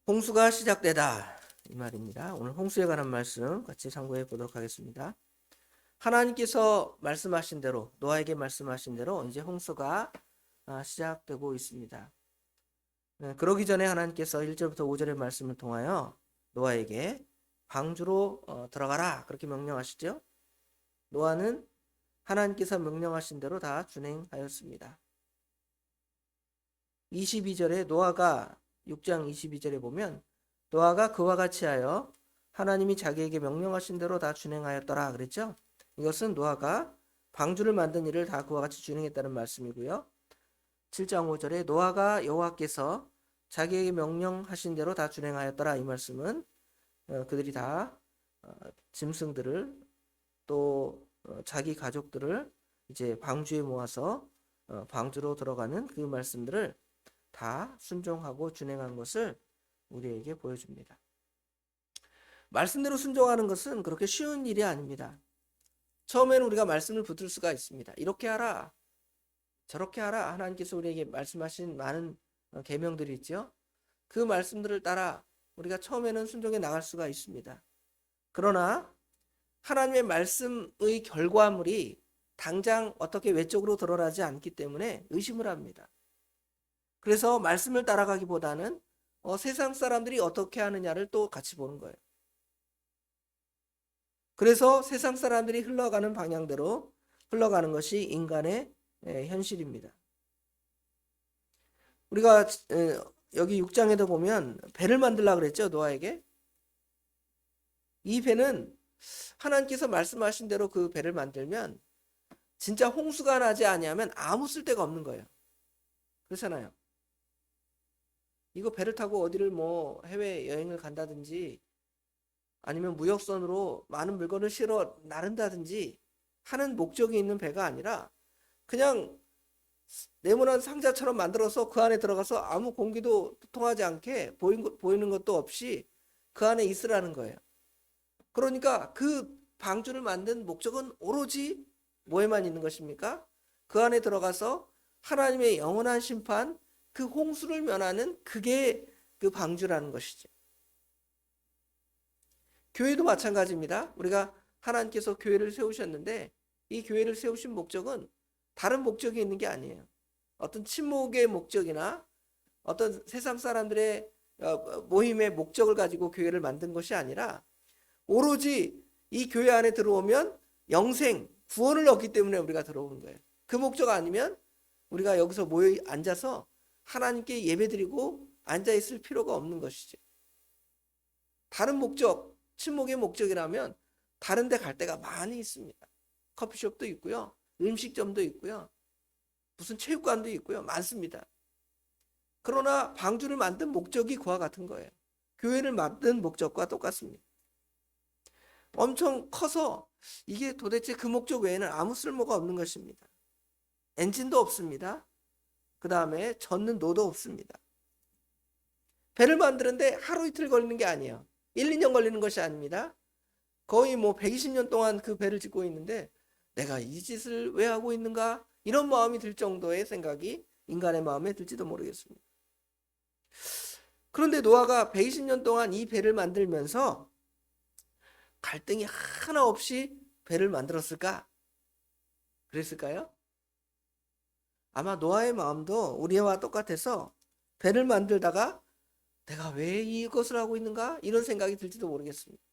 홍수가 시작되다 이 말입니다. 오늘 홍수에 관한 말씀 같이 참고해 보도록 하겠습니다. 하나님께서 말씀하신 대로 노아에게 말씀하신 대로 이제 홍수가 시작되고 있습니다. 그러기 전에 하나님께서 1절부터 5절의 말씀을 통하여 노아에게 방주로 들어가라 그렇게 명령하시죠. 노아는 하나님께서 명령하신 대로 다 준행하였습니다. 22절에 노아가 6장 22절에 보면 노아가 그와 같이 하여 하나님이 자기에게 명령하신 대로 다 준행하였더라 그랬죠. 이것은 노아가 방주를 만든 일을 다 그와 같이 준행했다는 말씀이고요. 7장 5절에 노아가 여호와께서 자기에게 명령하신 대로 다 준행하였더라 이 말씀은 그들이 다 짐승들을 또 자기 가족들을 이제 방주에 모아서 방주로 들어가는 그 말씀들을 다 순종하고 준행한 것을 우리에게 보여줍니다. 말씀대로 순종하는 것은 그렇게 쉬운 일이 아닙니다. 처음에는 우리가 말씀을 붙들 수가 있습니다. 이렇게 하라, 저렇게 하라. 하나님께서 우리에게 말씀하신 많은 계명들이 있죠. 그 말씀들을 따라 우리가 처음에는 순종해 나갈 수가 있습니다. 그러나 하나님의 말씀의 결과물이 당장 어떻게 외적으로 드러나지 않기 때문에 의심을 합니다. 그래서 말씀을 따라가기보다는 세상 사람들이 어떻게 하느냐를 또 같이 보는 거예요. 그래서 세상 사람들이 흘러가는 방향대로 흘러가는 것이 인간의 현실입니다. 우리가 여기 6장에도 보면 배를 만들려고 그랬죠. 노아에게. 이 배는 하나님께서 말씀하신 대로 그 배를 만들면 진짜 홍수가 나지 아니하면 아무 쓸데가 없는 거예요. 그렇잖아요. 이거 배를 타고 어디를 뭐 해외 여행을 간다든지 아니면 무역선으로 많은 물건을 실어 나른다든지 하는 목적이 있는 배가 아니라 그냥 네모난 상자처럼 만들어서 그 안에 들어가서 아무 공기도 통하지 않게 보이는 것도 없이 그 안에 있으라는 거예요. 그러니까 그 방주를 만든 목적은 오로지 뭐에만 있는 것입니까? 그 안에 들어가서 하나님의 영원한 심판, 그 홍수를 면하는 그게 그 방주라는 것이죠. 교회도 마찬가지입니다. 우리가 하나님께서 교회를 세우셨는데 이 교회를 세우신 목적은 다른 목적이 있는 게 아니에요. 어떤 친목의 목적이나 어떤 세상 사람들의 모임의 목적을 가지고 교회를 만든 것이 아니라 오로지 이 교회 안에 들어오면 영생, 구원을 얻기 때문에 우리가 들어오는 거예요. 그 목적 아니면 우리가 여기서 모여 앉아서 하나님께 예배드리고 앉아있을 필요가 없는 것이죠. 다른 목적, 친목의 목적이라면 다른 데 갈 데가 많이 있습니다. 커피숍도 있고요. 음식점도 있고요. 무슨 체육관도 있고요. 많습니다. 그러나 방주를 만든 목적이 그와 같은 거예요. 교회를 만든 목적과 똑같습니다. 엄청 커서 이게 도대체 그 목적 외에는 아무 쓸모가 없는 것입니다. 엔진도 없습니다. 그 다음에 젓는 노도 없습니다. 배를 만드는데 하루 이틀 걸리는 게 아니에요. 1, 2년 걸리는 것이 아닙니다. 거의 뭐 120년 동안 그 배를 짓고 있는데 내가 이 짓을 왜 하고 있는가? 이런 마음이 들 정도의 생각이 인간의 마음에 들지도 모르겠습니다. 그런데 노아가 120년 동안 이 배를 만들면서 갈등이 하나 없이 배를 만들었을까? 그랬을까요? 아마 노아의 마음도 우리와 똑같아서 배를 만들다가 내가 왜 이것을 하고 있는가? 이런 생각이 들지도 모르겠습니다.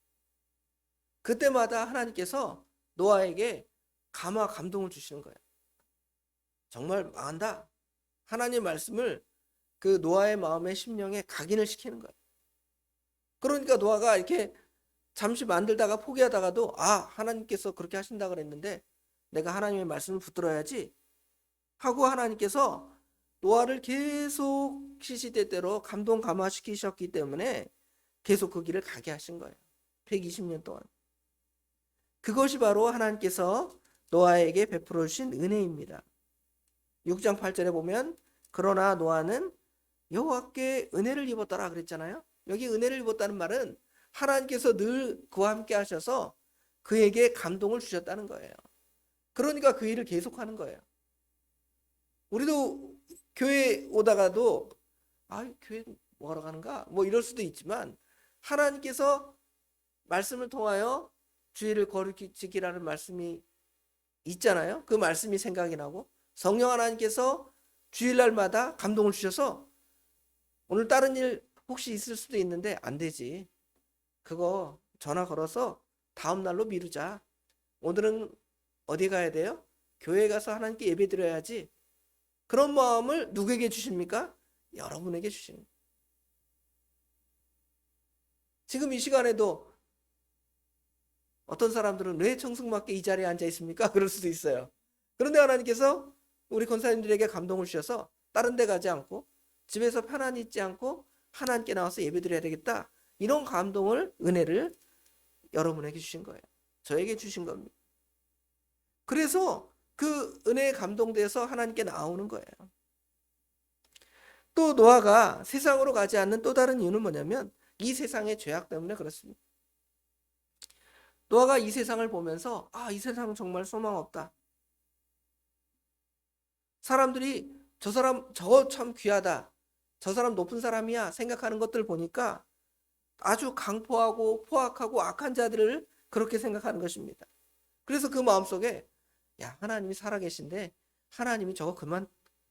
그때마다 하나님께서 노아에게 감동을 주시는 거예요. 정말 망한다. 하나님의 말씀을 그 노아의 마음의 심령에 각인을 시키는 거예요. 그러니까 노아가 이렇게 잠시 만들다가 포기하다가도 하나님께서 그렇게 하신다 그랬는데 내가 하나님의 말씀을 붙들어야지 하고 하나님께서 노아를 계속 시시때때로 감동 감화시키셨기 때문에 계속 그 길을 가게 하신 거예요. 120년 동안. 그것이 바로 하나님께서 노아에게 베풀어 주신 은혜입니다. 6장 8절에 보면 그러나 노아는 여호와께 은혜를 입었더라 그랬잖아요. 여기 은혜를 입었다는 말은 하나님께서 늘 그와 함께 하셔서 그에게 감동을 주셨다는 거예요. 그러니까 그 일을 계속하는 거예요. 우리도 교회 오다가도 교회 뭐하러 가는가? 뭐 이럴 수도 있지만 하나님께서 말씀을 통하여 주의를 거룩히지키라는 말씀이 있잖아요. 그 말씀이 생각이 나고 성령 하나님께서 주일날마다 감동을 주셔서 오늘 다른 일 혹시 있을 수도 있는데 안 되지. 그거 전화 걸어서 다음 날로 미루자. 오늘은 어디 가야 돼요? 교회 가서 하나님께 예배 드려야지. 그런 마음을 누구에게 주십니까? 여러분에게 주십니다. 지금 이 시간에도 어떤 사람들은 왜 청승맞게 이 자리에 앉아 있습니까? 그럴 수도 있어요. 그런데 하나님께서 우리 권사님들에게 감동을 주셔서 다른 데 가지 않고 집에서 편안히 있지 않고 하나님께 나와서 예배드려야 되겠다. 이런 감동을, 은혜를 여러분에게 주신 거예요. 저에게 주신 겁니다. 그래서 그 은혜에 감동돼서 하나님께 나오는 거예요. 또 노아가 세상으로 가지 않는 또 다른 이유는 뭐냐면 이 세상의 죄악 때문에 그렇습니다. 노아가 이 세상을 보면서 이 세상 정말 소망 없다. 사람들이 저 사람 저거 참 귀하다. 저 사람 높은 사람이야 생각하는 것들 보니까 아주 강포하고 포악하고 악한 자들을 그렇게 생각하는 것입니다. 그래서 그 마음속에 야, 하나님이 살아계신데 하나님이 저거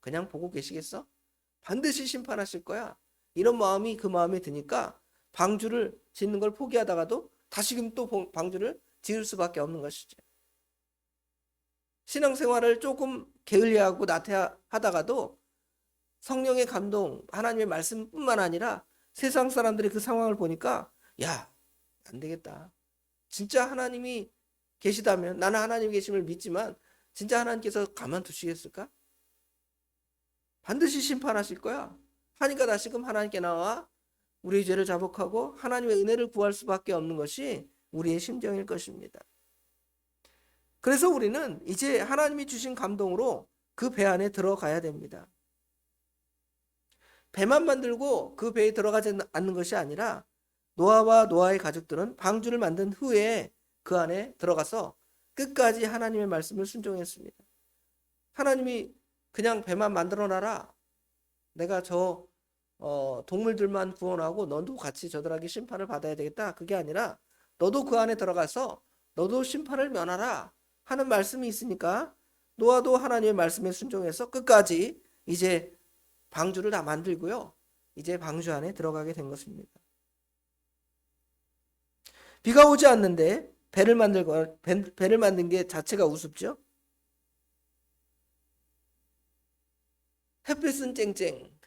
그냥 보고 계시겠어? 반드시 심판하실 거야. 이런 마음이 그 마음에 드니까 방주를 짓는 걸 포기하다가도 다시금 또 방주를 지을 수밖에 없는 것이죠. 신앙생활을 조금 게을리하고 나태하다가도 성령의 감동, 하나님의 말씀뿐만 아니라 세상 사람들이 그 상황을 보니까 야, 안 되겠다. 진짜 하나님이 계시다면 나는 하나님 계심을 믿지만 진짜 하나님께서 가만두시겠을까? 반드시 심판하실 거야. 하니까 다시금 하나님께 나와 우리의 죄를 자복하고 하나님의 은혜를 구할 수밖에 없는 것이 우리의 심정일 것입니다. 그래서 우리는 이제 하나님이 주신 감동으로 그 배 안에 들어가야 됩니다. 배만 만들고 그 배에 들어가지 않는 것이 아니라 노아와 노아의 가족들은 방주를 만든 후에 그 안에 들어가서 끝까지 하나님의 말씀을 순종했습니다. 하나님이 그냥 배만 만들어놔라. 내가 저 동물들만 구원하고 너도 같이 저들에게 심판을 받아야 되겠다. 그게 아니라 너도 그 안에 들어가서 너도 심판을 면하라 하는 말씀이 있으니까 노아도 하나님의 말씀에 순종해서 끝까지 이제 방주를 다 만들고요. 이제 방주 안에 들어가게 된 것입니다. 비가 오지 않는데 배를 만든 게 자체가 우습죠. 햇빛은 쨍쨍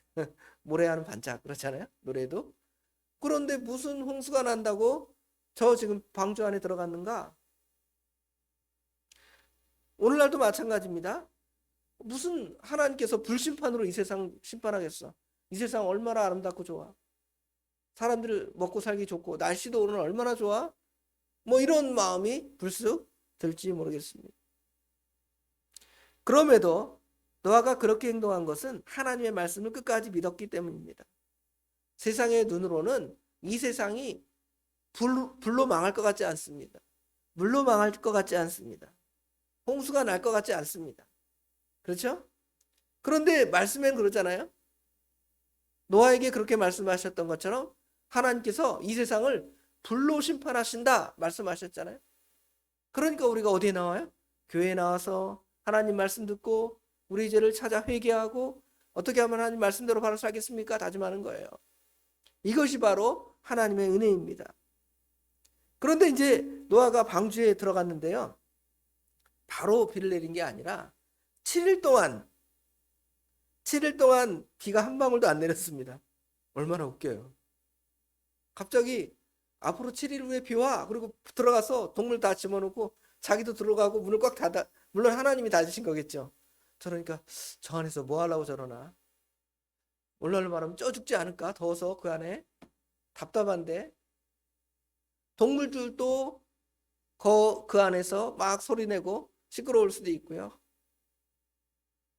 모래하는 반짝 그렇잖아요. 노래도. 그런데 무슨 홍수가 난다고 저 지금 방주 안에 들어갔는가? 오늘날도 마찬가지입니다. 무슨 하나님께서 불심판으로 이 세상 심판하겠어? 이 세상 얼마나 아름답고 좋아. 사람들 먹고 살기 좋고 날씨도 오늘 얼마나 좋아. 뭐 이런 마음이 불쑥 들지 모르겠습니다. 그럼에도 노아가 그렇게 행동한 것은 하나님의 말씀을 끝까지 믿었기 때문입니다. 세상의 눈으로는 이 세상이 불로 망할 것 같지 않습니다. 물로 망할 것 같지 않습니다. 홍수가 날 것 같지 않습니다. 그렇죠? 그런데 말씀에는 그러잖아요. 노아에게 그렇게 말씀하셨던 것처럼 하나님께서 이 세상을 불로 심판하신다 말씀하셨잖아요. 그러니까 우리가 어디에 나와요? 교회에 나와서 하나님 말씀 듣고 우리 죄를 찾아 회개하고 어떻게 하면 하나님 말씀대로 바로 살겠습니까? 다짐하는 거예요. 이것이 바로 하나님의 은혜입니다. 그런데 이제 노아가 방주에 들어갔는데요. 바로 비를 내린 게 아니라 7일 동안 비가 한 방울도 안 내렸습니다. 얼마나 웃겨요. 갑자기 앞으로 7일 후에 비 와. 그리고 들어가서 동물 다 집어넣고 자기도 들어가고 문을 꽉 닫아. 물론 하나님이 닫으신 거겠죠. 저러니까 저 안에서 뭐 하려고 저러나. 오늘날 말하면 쪄 죽지 않을까? 더워서 그 안에. 답답한데. 동물들도 그 안에서 막 소리내고 시끄러울 수도 있고요.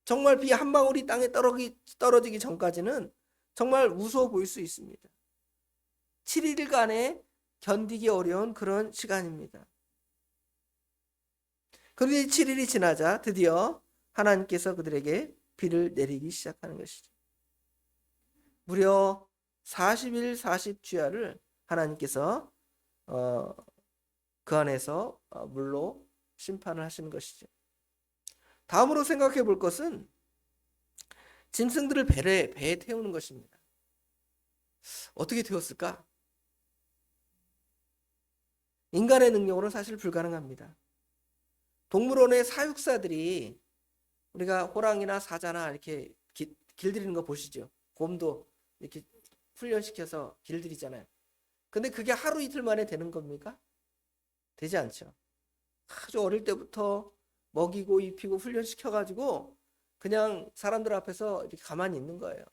정말 비 한 방울이 땅에 떨어지기 전까지는 정말 무서워 보일 수 있습니다. 7일간의 견디기 어려운 그런 시간입니다. 그런데 7일이 지나자 드디어 하나님께서 그들에게 비를 내리기 시작하는 것이죠. 무려 40일 40주야를 하나님께서 그 안에서 물로 심판을 하시는 것이죠. 다음으로 생각해 볼 것은 짐승들을 배에 태우는 것입니다. 어떻게 태웠을까? 인간의 능력으로는 사실 불가능합니다. 동물원의 사육사들이 우리가 호랑이나 사자나 이렇게 길들이는 거 보시죠. 곰도 이렇게 훈련시켜서 길들이잖아요. 근데 그게 하루 이틀 만에 되는 겁니까? 되지 않죠. 아주 어릴 때부터 먹이고 입히고 훈련시켜가지고 그냥 사람들 앞에서 이렇게 가만히 있는 거예요.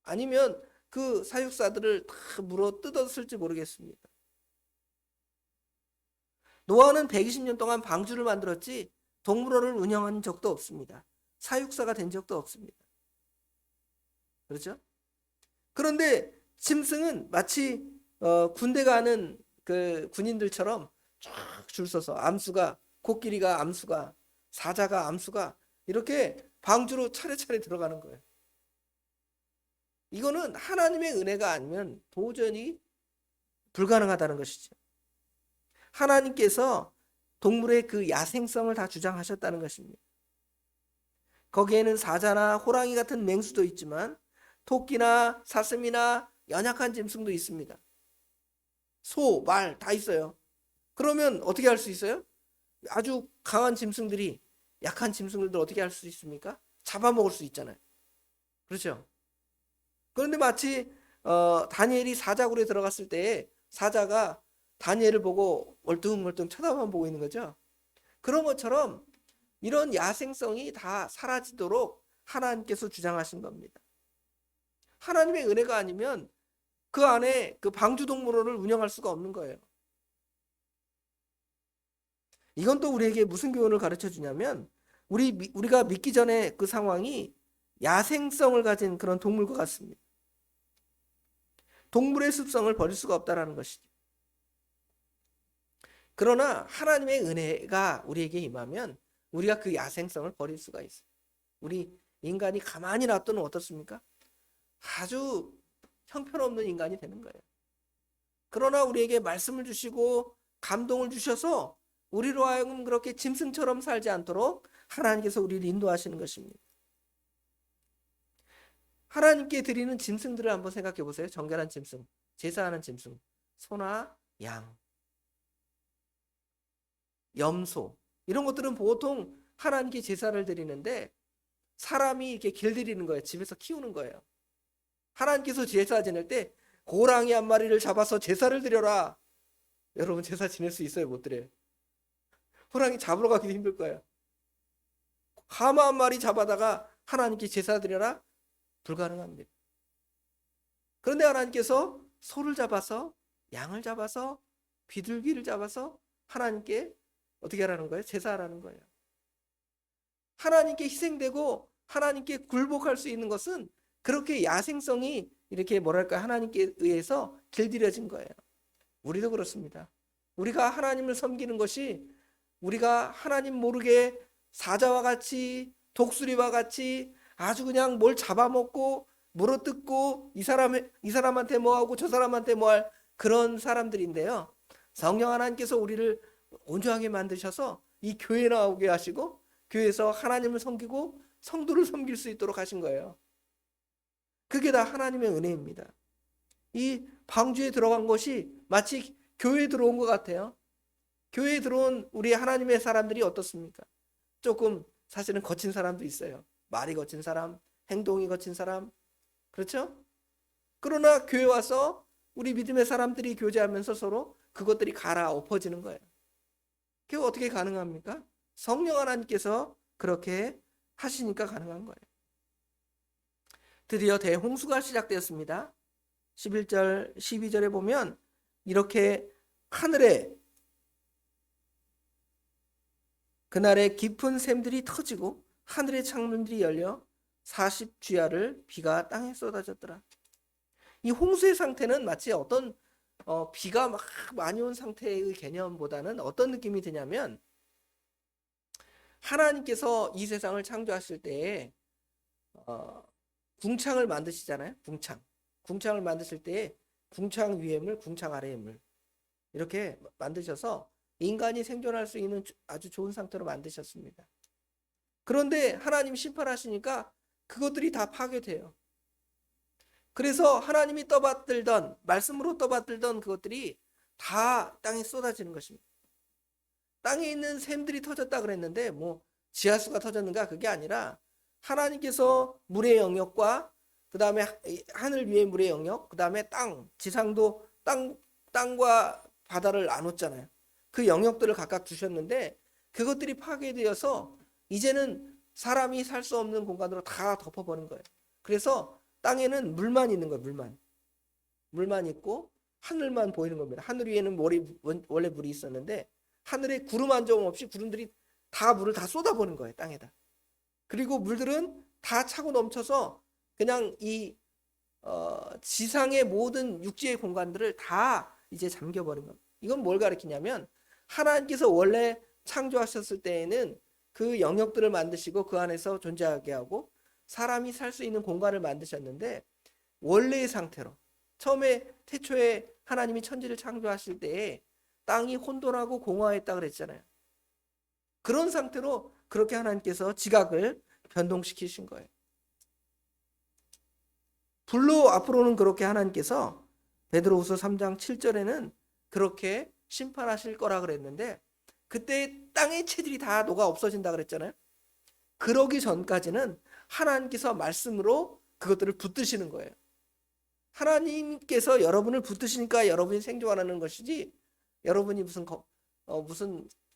아니면 그 사육사들을 다 물어 뜯었을지 모르겠습니다. 노아는 120년 동안 방주를 만들었지 동물원을 운영한 적도 없습니다. 사육사가 된 적도 없습니다. 그렇죠? 그런데 짐승은 마치 군대 가는 그 군인들처럼 쫙 줄 서서 암수가, 코끼리가 암수가, 사자가 암수가 이렇게 방주로 차례차례 들어가는 거예요. 이거는 하나님의 은혜가 아니면 도저히 불가능하다는 것이죠. 하나님께서 동물의 그 야생성을 다 주장하셨다는 것입니다. 거기에는 사자나 호랑이 같은 맹수도 있지만 토끼나 사슴이나 연약한 짐승도 있습니다. 소, 말 다 있어요. 그러면 어떻게 할 수 있어요? 아주 강한 짐승들이 약한 짐승들도 어떻게 할 수 있습니까? 잡아먹을 수 있잖아요. 그렇죠? 그런데 마치 다니엘이 사자굴에 들어갔을 때 사자가 다니엘을 보고 멀뚱멀뚱 쳐다만 보고 있는 거죠. 그런 것처럼 이런 야생성이 다 사라지도록 하나님께서 주장하신 겁니다. 하나님의 은혜가 아니면 그 안에 그 방주동물원을 운영할 수가 없는 거예요. 이건 또 우리에게 무슨 교훈을 가르쳐 주냐면 우리가 믿기 전에 그 상황이 야생성을 가진 그런 동물과 같습니다. 동물의 습성을 버릴 수가 없다는 것이죠. 그러나 하나님의 은혜가 우리에게 임하면 우리가 그 야생성을 버릴 수가 있어요. 우리 인간이 가만히 놔두면 어떻습니까? 아주 형편없는 인간이 되는 거예요. 그러나 우리에게 말씀을 주시고 감동을 주셔서 우리로 하여금 그렇게 짐승처럼 살지 않도록 하나님께서 우리를 인도하시는 것입니다. 하나님께 드리는 짐승들을 한번 생각해 보세요. 정결한 짐승, 제사하는 짐승, 소나 양, 염소 이런 것들은 보통 하나님께 제사를 드리는데 사람이 이렇게 길들이는 거예요. 집에서 키우는 거예요. 하나님께서 제사 지낼 때 고랑이 한 마리를 잡아서 제사를 드려라. 여러분 제사 지낼 수 있어요? 못 드려요? 호랑이 잡으러 가기도 힘들 거예요. 하마 한 마리 잡아다가 하나님께 제사 드려라? 불가능합니다. 그런데 하나님께서 소를 잡아서 양을 잡아서 비둘기를 잡아서 하나님께 어떻게 하라는 거예요? 제사하라는 거예요. 하나님께 희생되고 하나님께 굴복할 수 있는 것은 그렇게 야생성이 이렇게 뭐랄까 하나님께 의해서 길들여진 거예요. 우리도 그렇습니다. 우리가 하나님을 섬기는 것이 우리가 하나님 모르게 사자와 같이 독수리와 같이 아주 그냥 뭘 잡아먹고 물어뜯고 이 사람한테 뭐하고 저 사람한테 뭐할 그런 사람들인데요. 성령 하나님께서 우리를 온전하게 만드셔서 이 교회 나오게 하시고 교회에서 하나님을 섬기고 성도를 섬길 수 있도록 하신 거예요. 그게 다 하나님의 은혜입니다. 이 방주에 들어간 것이 마치 교회에 들어온 것 같아요. 교회에 들어온 우리 하나님의 사람들이 어떻습니까? 조금 사실은 거친 사람도 있어요. 말이 거친 사람, 행동이 거친 사람. 그렇죠? 그러나 교회 와서 우리 믿음의 사람들이 교제하면서 서로 그것들이 갈아엎어지는 거예요. 그게 어떻게 가능합니까? 성령 하나님께서 그렇게 하시니까 가능한 거예요. 드디어 대홍수가 시작되었습니다. 11절, 12절에 보면 이렇게 하늘에 그날에 깊은 샘들이 터지고 하늘의 창문들이 열려 40주야를 비가 땅에 쏟아졌더라. 이 홍수의 상태는 마치 어떤 비가 막 많이 온 상태의 개념보다는 어떤 느낌이 드냐면 하나님께서 이 세상을 창조하실 때에 궁창을 만드시잖아요. 궁창을 만드실 때 궁창 위의 물, 궁창 아래의 물 이렇게 만드셔서 인간이 생존할 수 있는 아주 좋은 상태로 만드셨습니다. 그런데 하나님 심판하시니까 그것들이 다 파괴돼요. 그래서 하나님이 떠받들던 말씀으로 떠받들던 그것들이 다 땅에 쏟아지는 것입니다. 땅에 있는 샘들이 터졌다 그랬는데 뭐 지하수가 터졌는가 그게 아니라 하나님께서 물의 영역과 그 다음에 하늘 위의 물의 영역, 그 다음에 지상도 땅과 바다를 나눴잖아요. 그 영역들을 각각 주셨는데 그것들이 파괴되어서 이제는 사람이 살 수 없는 공간으로 다 덮어버린 거예요. 그래서 땅에는 물만 있는 거예요. 물만 있고 하늘만 보이는 겁니다. 하늘 위에는 원래 물이 있었는데 하늘에 구름 한 점 없이 구름들이 다 물을 다 쏟아버린 거예요. 땅에다. 그리고 물들은 다 차고 넘쳐서 그냥 이 지상의 모든 육지의 공간들을 다 이제 잠겨버린 겁니다. 이건 뭘 가리키냐면 하나님께서 원래 창조하셨을 때에는 그 영역들을 만드시고 그 안에서 존재하게 하고 사람이 살 수 있는 공간을 만드셨는데 원래의 상태로 처음에 태초에 하나님이 천지를 창조하실 때에 땅이 혼돈하고 공허했다 그랬잖아요. 그런 상태로 그렇게 하나님께서 지각을 변동시키신 거예요. 불로 앞으로는 그렇게 하나님께서 베드로후서 3장 7절에는 그렇게 심판하실 거라 그랬는데 그때 땅의 채들이 다 녹아 없어진다 그랬잖아요. 그러기 전까지는 하나님께서 말씀으로 그것들을 붙드시는 거예요. 하나님께서 여러분을 붙드시니까 여러분이 생존하는 것이지 여러분이 무슨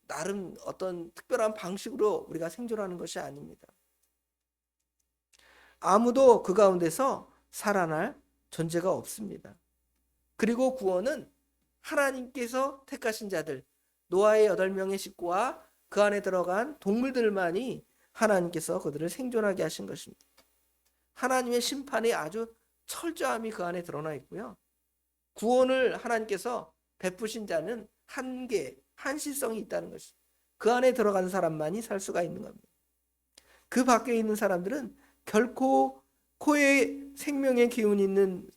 나름 어떤 특별한 방식으로 우리가 생존하는 것이 아닙니다. 아무도 그 가운데서 살아날 존재가 없습니다. 그리고 구원은 하나님께서 택하신 자들 노아의 8명의 식구와 그 안에 들어간 동물들만이 하나님께서 그들을 생존하게 하신 것입니다. 하나님의 심판이 아주 철저함이 그 안에 드러나 있고요. 구원을 하나님께서 베푸신 자는 한계, 한시성이 있다는 것입니다. 그 안에 들어간 사람만이 살 수가 있는 겁니다. 그 밖에 있는 사람들은 결코 코에 생명의 기운이 있는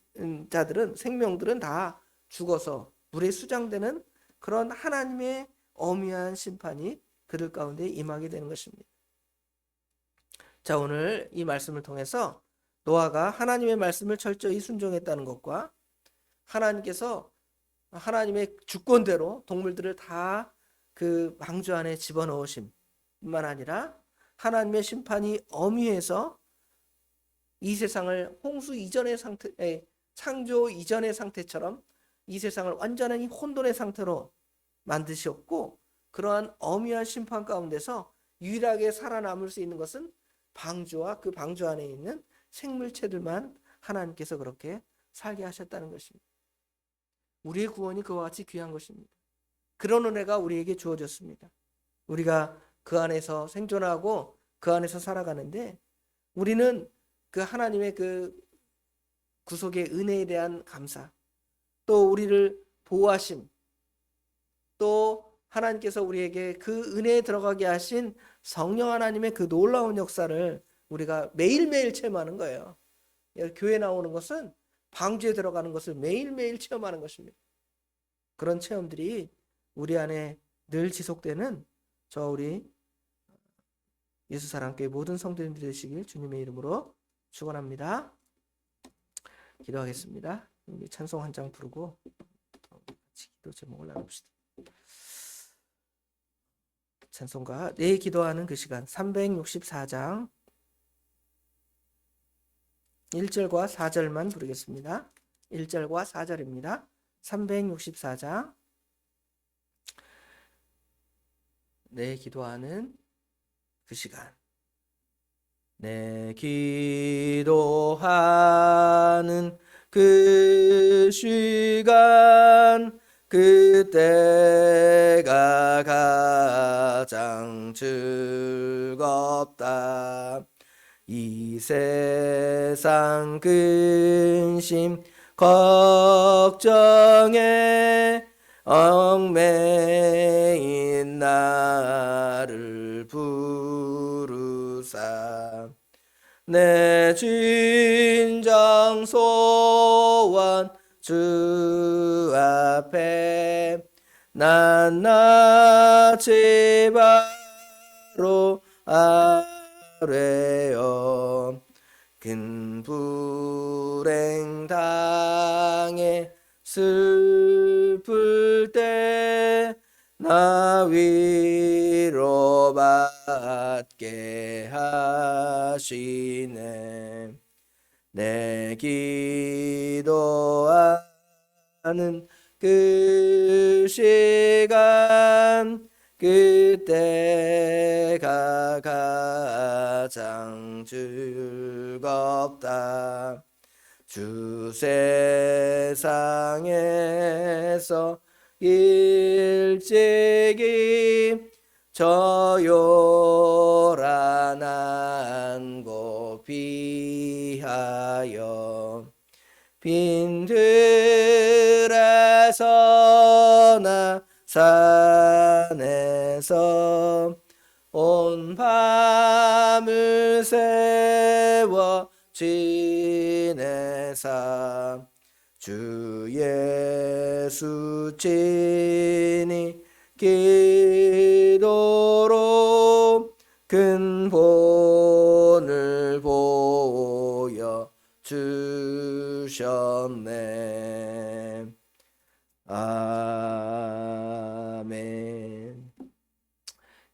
생명들은 다 죽어서 물에 수장되는 그런 하나님의 엄위한 심판이 그들 가운데 임하게 되는 것입니다. 자, 오늘 이 말씀을 통해서 노아가 하나님의 말씀을 철저히 순종했다는 것과 하나님께서 하나님의 주권대로 동물들을 다 그 방주 안에 집어넣으심뿐만 아니라 하나님의 심판이 엄위해서 이 세상을 홍수 이전의 상태, 창조 이전의 상태처럼 이 세상을 완전히 혼돈의 상태로 만드셨고 그러한 엄위한 심판 가운데서 유일하게 살아남을 수 있는 것은 방주와 그 방주 안에 있는 생물체들만 하나님께서 그렇게 살게 하셨다는 것입니다. 우리의 구원이 그와 같이 귀한 것입니다. 그런 은혜가 우리에게 주어졌습니다. 우리가 그 안에서 생존하고 그 안에서 살아가는데 우리는 그 하나님의 그 구속의 은혜에 대한 감사, 또 우리를 보호하심, 또 하나님께서 우리에게 그 은혜에 들어가게 하신 성령 하나님의 그 놀라운 역사를 우리가 매일매일 체험하는 거예요. 교회 나오는 것은 방주에 들어가는 것을 매일매일 체험하는 것입니다. 그런 체험들이 우리 안에 늘 지속되는 우리 예수사랑교회 모든 성도님들이 되시길 주님의 이름으로 축원합니다. 기도하겠습니다. 우리 찬송 한 장 부르고 같이 기도 제목을 나눕시다. 찬송가 내 기도하는 그 시간 364장 1절과 4절만 부르겠습니다. 1절과 4절입니다. 364장 내 기도하는 그 시간 내 기도하는 그 시간 그때가 가장 즐겁다. 이 세상 근심 걱정에 얽매인 나를 부르사 내 진정 속 주 앞에 낱낱이 바로 아뢰어 큰 불행 당해 슬플 때 나 위로받게 하시네. 내 기도하는 그 시간 그때가 가장 즐겁다. 주 세상에서 일찍이 저 요란한 비하여 빈들에서나 산에서 온 밤을 세워 지내사 주 예수 친히 기도로 큰 본을 보여 주셨네. 아멘.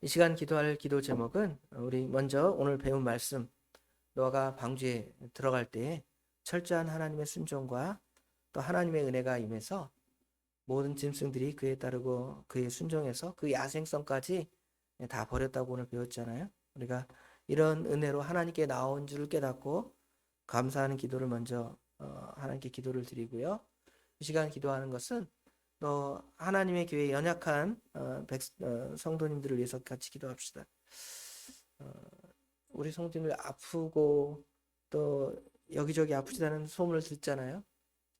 이 시간 기도할 기도 제목은 우리 먼저 오늘 배운 말씀, 노아가 방주에 들어갈 때 철저한 하나님의 순종과 또 하나님의 은혜가 임해서 모든 짐승들이 그에 따르고 그의 순종해서 그 야생성까지 다 버렸다고 오늘 배웠잖아요. 우리가 이런 은혜로 하나님께 나온 줄을 깨닫고 감사하는 기도를 먼저 하나님께 기도를 드리고요. 이 시간 기도하는 것은 또 하나님의 교회 연약한 성도님들을 위해서 같이 기도합시다. 우리 성도님들 아프고 또 여기저기 아프지다는 소문을 듣잖아요.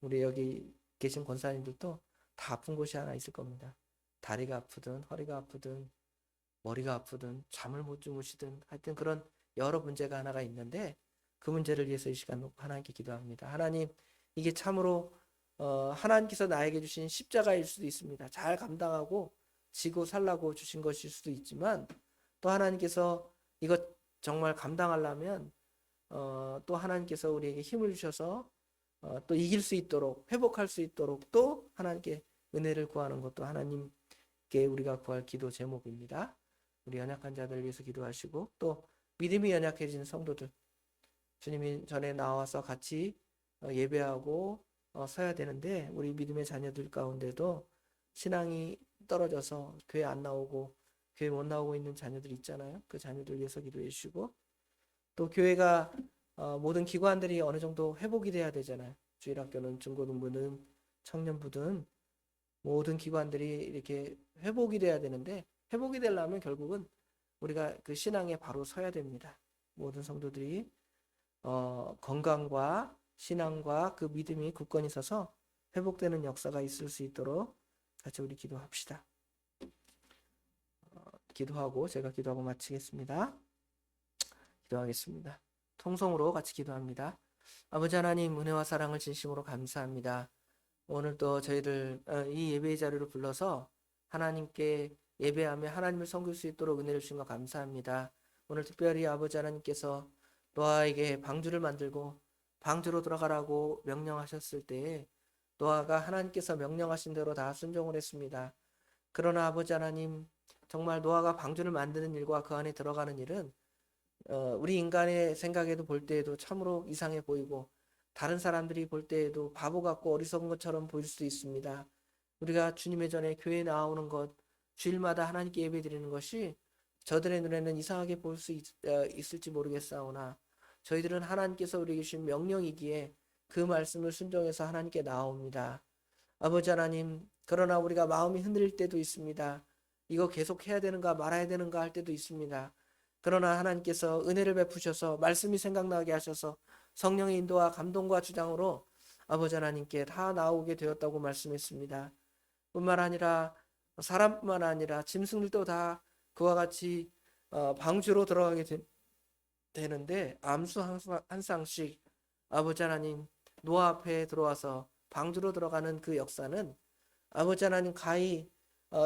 우리 여기 계신 권사님들도 다 아픈 곳이 하나 있을 겁니다. 다리가 아프든 허리가 아프든 머리가 아프든 잠을 못 주무시든 하여튼 그런 여러 문제가 하나가 있는데 그 문제를 위해서 이 시간 놓고 하나님께 기도합니다. 하나님, 이게 참으로 하나님께서 나에게 주신 십자가일 수도 있습니다. 잘 감당하고 지고 살라고 주신 것일 수도 있지만 또 하나님께서 이것 정말 감당하려면 또 하나님께서 우리에게 힘을 주셔서 또 이길 수 있도록 회복할 수 있도록 또 하나님께 은혜를 구하는 것도 하나님께 우리가 구할 기도 제목입니다. 우리 연약한 자들 위해서 기도하시고 또 믿음이 연약해진 성도들, 주님이 전에 나와서 같이 예배하고 서야 되는데 우리 믿음의 자녀들 가운데도 신앙이 떨어져서 교회 안 나오고 교회 못 나오고 있는 자녀들 있잖아요. 그 자녀들 위해서 기도해 주시고 또 교회가 모든 기관들이 어느 정도 회복이 돼야 되잖아요. 주일학교는 중고등부든 청년부든 모든 기관들이 이렇게 회복이 돼야 되는데 회복이 되려면 결국은 우리가 그 신앙에 바로 서야 됩니다. 모든 성도들이 건강과 신앙과 그 믿음이 굳건히 서서 회복되는 역사가 있을 수 있도록 같이 우리 기도합시다. 기도하고 제가 기도하고 마치겠습니다. 기도하겠습니다. 통성으로 같이 기도합니다. 아버지 하나님, 은혜와 사랑을 진심으로 감사합니다. 오늘도 저희들 이 예배의 자리로 불러서 하나님께 예배하며 하나님을 섬길 수 있도록 은혜를 주신 것 감사합니다. 오늘 특별히 아버지 하나님께서 노아에게 방주를 만들고 방주로 들어가라고 명령하셨을 때에 노아가 하나님께서 명령하신 대로 다 순종을 했습니다. 그러나 아버지 하나님, 정말 노아가 방주를 만드는 일과 그 안에 들어가는 일은 우리 인간의 생각에도 볼 때에도 참으로 이상해 보이고 다른 사람들이 볼 때에도 바보 같고 어리석은 것처럼 보일 수도 있습니다. 우리가 주님의 전에 교회에 나오는 것, 주일마다 하나님께 예배드리는 것이 저들의 눈에는 이상하게 볼 수 있을지 모르겠사오나 저희들은 하나님께서 우리에게 주신 명령이기에 그 말씀을 순종해서 하나님께 나옵니다. 아버지 하나님, 그러나 우리가 마음이 흔들릴 때도 있습니다. 이거 계속 해야 되는가 말아야 되는가 할 때도 있습니다. 그러나 하나님께서 은혜를 베푸셔서 말씀이 생각나게 하셔서 성령의 인도와 감동과 주장으로 아버지 하나님께 다 나오게 되었다고 말씀했습니다. 뿐만 아니라 사람뿐만 아니라 짐승들도 다 그와 같이 방주로 들어가게 되는데 암수 한 쌍씩 아버지 하나님 노아 앞에 들어와서 방주로 들어가는 그 역사는 아버지 하나님 가히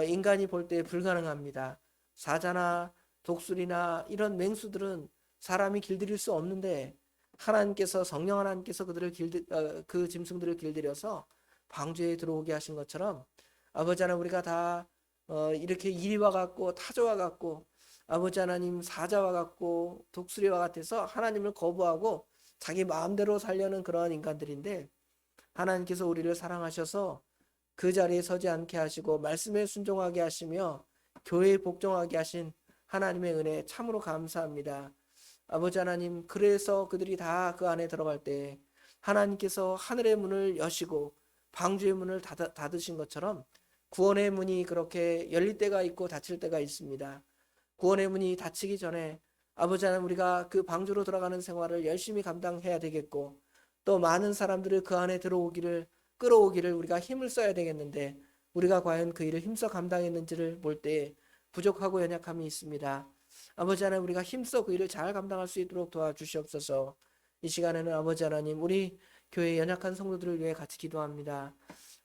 인간이 볼 때 불가능합니다. 사자나 독수리나 이런 맹수들은 사람이 길들일 수 없는데 하나님께서 성령 하나님께서 그 짐승들을 길들여서 방주에 들어오게 하신 것처럼 아버지 하나님 우리가 다 이렇게 이리와 같고 타조와 같고 아버지 하나님 사자와 같고 독수리와 같아서 하나님을 거부하고 자기 마음대로 살려는 그러한 인간들인데 하나님께서 우리를 사랑하셔서 그 자리에 서지 않게 하시고 말씀에 순종하게 하시며 교회에 복종하게 하신 하나님의 은혜 참으로 감사합니다. 아버지 하나님, 그래서 그들이 다 그 안에 들어갈 때 하나님께서 하늘의 문을 여시고 방주의 문을 닫으신 것처럼 구원의 문이 그렇게 열릴 때가 있고 닫힐 때가 있습니다. 구원의 문이 닫히기 전에 아버지 하나님, 우리가 그 방주로 들어가는 생활을 열심히 감당해야 되겠고 또 많은 사람들을 그 안에 끌어오기를 우리가 힘을 써야 되겠는데 우리가 과연 그 일을 힘써 감당했는지를 볼 때 부족하고 연약함이 있습니다. 아버지 하나님, 우리가 힘써 그 일을 잘 감당할 수 있도록 도와주시옵소서. 이 시간에는 아버지 하나님, 우리 교회 연약한 성도들을 위해 같이 기도합니다.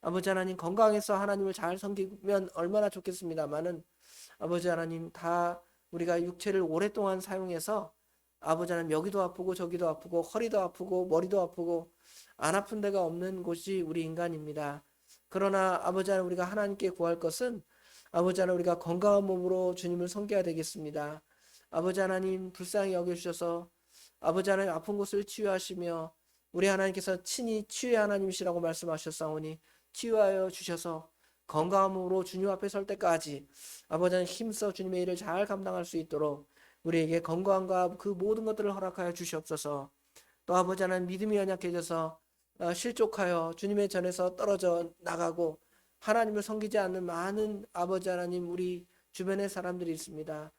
아버지 하나님, 건강해서 하나님을 잘 섬기면 얼마나 좋겠습니다마는 아버지 하나님, 다 우리가 육체를 오랫동안 사용해서 아버지 하나님, 여기도 아프고 저기도 아프고 허리도 아프고 머리도 아프고 안 아픈 데가 없는 곳이 우리 인간입니다. 그러나 아버지 하나님, 우리가 하나님께 구할 것은 아버지 하나님, 우리가 건강한 몸으로 주님을 섬겨야 되겠습니다. 아버지 하나님, 불쌍히 여겨주셔서 아버지 하나님, 아픈 곳을 치유하시며 우리 하나님께서 친히 치유의 하나님이시라고 말씀하셨사오니 치유하여 주셔서 건강한 몸으로 주님 앞에 설 때까지 아버지 하나님, 힘써 주님의 일을 잘 감당할 수 있도록 우리에게 건강과 그 모든 것들을 허락하여 주시옵소서. 또 아버지 하나님, 믿음이 연약해져서 실족하여 주님의 전에서 떨어져 나가고 하나님을 섬기지 않는 많은 아버지 하나님, 우리 주변의 사람들이 있습니다.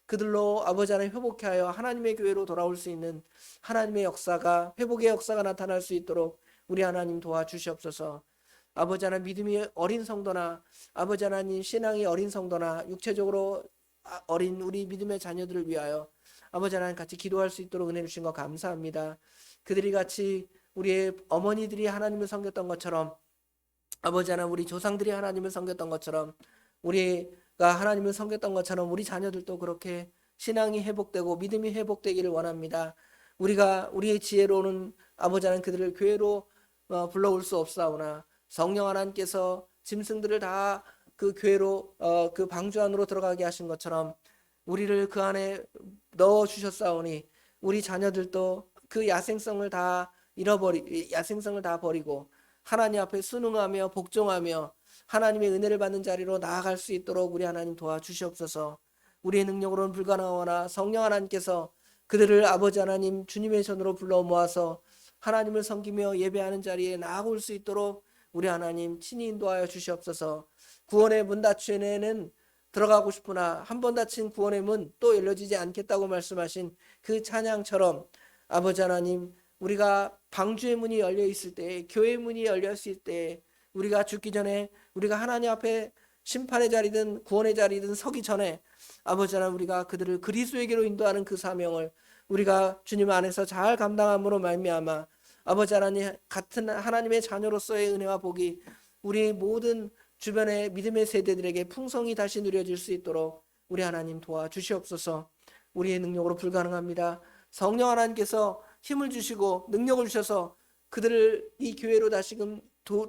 그들로 아버지 하나님 회복케 하여 하나님의 교회로 돌아올 수 있는 하나님의 역사가, 회복의 역사가 나타날 수 있도록 우리 하나님 도와주시옵소서. 아버지 하나님, 믿음이 어린 성도나 아버지 하나님, 신앙이 어린 성도나 육체적으로 어린 우리 믿음의 자녀들을 위하여 아버지 하나님 같이 기도할 수 있도록 은혜 주신 것 감사합니다. 그들이 같이 우리의 어머니들이 하나님을 섬겼던 것처럼 아버지 하나님, 우리 조상들이 하나님을 섬겼던 것처럼 우리가 하나님을 섬겼던 것처럼 우리 자녀들도 그렇게 신앙이 회복되고 믿음이 회복되기를 원합니다. 우리가 우리의 지혜로는 아버지 하나님, 그들을 교회로 불러올 수 없사오나 성령 하나님께서 짐승들을 다 그 교회로 그 방주 안으로 들어가게 하신 것처럼 우리를 그 안에 넣어 주셨사오니 우리 자녀들도 그 야생성을 다 버리고 하나님 앞에 순응하며 복종하며 하나님의 은혜를 받는 자리로 나아갈 수 있도록 우리 하나님 도와주시옵소서. 우리의 능력으로는 불가능하오나 성령 하나님께서 그들을 아버지 하나님 주님의 전으로 불러 모아서 하나님을 섬기며 예배하는 자리에 나아올 수 있도록 우리 하나님 친히 인도하여 주시옵소서. 구원의 문 닫히에는 들어가고 싶으나 한 번 닫힌 구원의 문 또 열려지지 않겠다고 말씀하신 그 찬양처럼 아버지 하나님, 우리가 방주의 문이 열려 있을 때, 교회의 문이 열려 있을 때 우리가 죽기 전에 우리가 하나님 앞에 심판의 자리든 구원의 자리든 서기 전에 아버지 하나님, 우리가 그들을 그리스도에게로 인도하는 그 사명을 우리가 주님 안에서 잘 감당함으로 말미암아 아버지 하나님, 같은 하나님의 자녀로서의 은혜와 복이 우리 모든 주변의 믿음의 세대들에게 풍성히 다시 누려질 수 있도록 우리 하나님 도와주시옵소서. 우리의 능력으로 불가능합니다. 성령 하나님께서 힘을 주시고 능력을 주셔서 그들을 이 교회로 다시금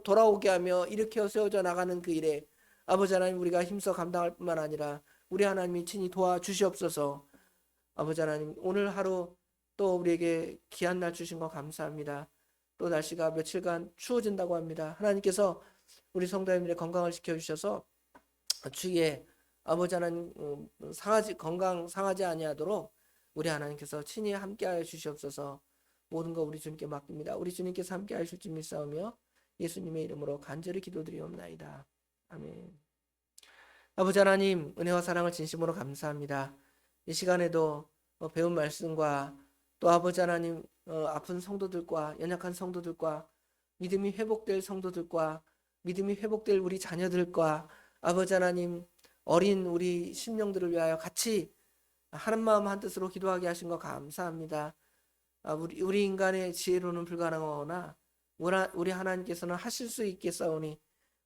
돌아오게 하며 일으켜 세워져 나가는 그 일에 아버지 하나님, 우리가 힘써 감당할 뿐만 아니라 우리 하나님이 친히 도와주시옵소서. 아버지 하나님, 오늘 하루 또 우리에게 귀한 날 주신 거 감사합니다. 또 날씨가 며칠간 추워진다고 합니다. 하나님께서 우리 성도님들의 건강을 지켜주셔서 주위에 아버지 하나님 건강 상하지 아니하도록 우리 하나님께서 친히 함께하여 주시옵소서. 모든 거 우리 주님께 맡깁니다. 우리 주님께서 함께하실 줄 믿사오며 예수님의 이름으로 간절히 기도드리옵나이다. 아멘. 아버지 하나님, 은혜와 사랑을 진심으로 감사합니다. 이 시간에도 배운 말씀과 또 아버지 하나님, 아픈 성도들과 연약한 성도들과 믿음이 회복될 성도들과 믿음이 회복될 우리 자녀들과 아버지 하나님, 어린 우리 심령들을 위하여 같이 한 마음 한 뜻으로 기도하게 하신 것 감사합니다. 우리 인간의 지혜로는 불가능하오나 우리 하나님께서는 하실 수 있겠사오니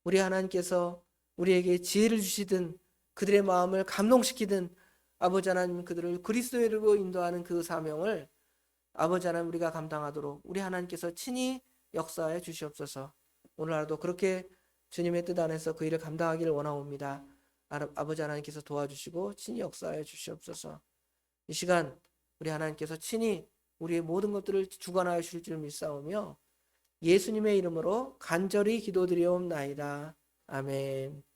우리 하나님께서 우리에게 지혜를 주시든 그들의 마음을 감동시키든 아버지 하나님 그들을 그리스도로 인도하는 그 사명을 아버지 하나님 우리가 감당하도록 우리 하나님께서 친히 역사해 주시옵소서. 오늘 하루도 그렇게 주님의 뜻 안에서 그 일을 감당하기를 원하옵니다. 아버지 하나님께서 도와주시고 친히 역사해 주시옵소서. 이 시간 우리 하나님께서 친히 우리의 모든 것들을 주관하여 주실 줄 믿사오며 예수님의 이름으로 간절히 기도드리옵나이다. 아멘.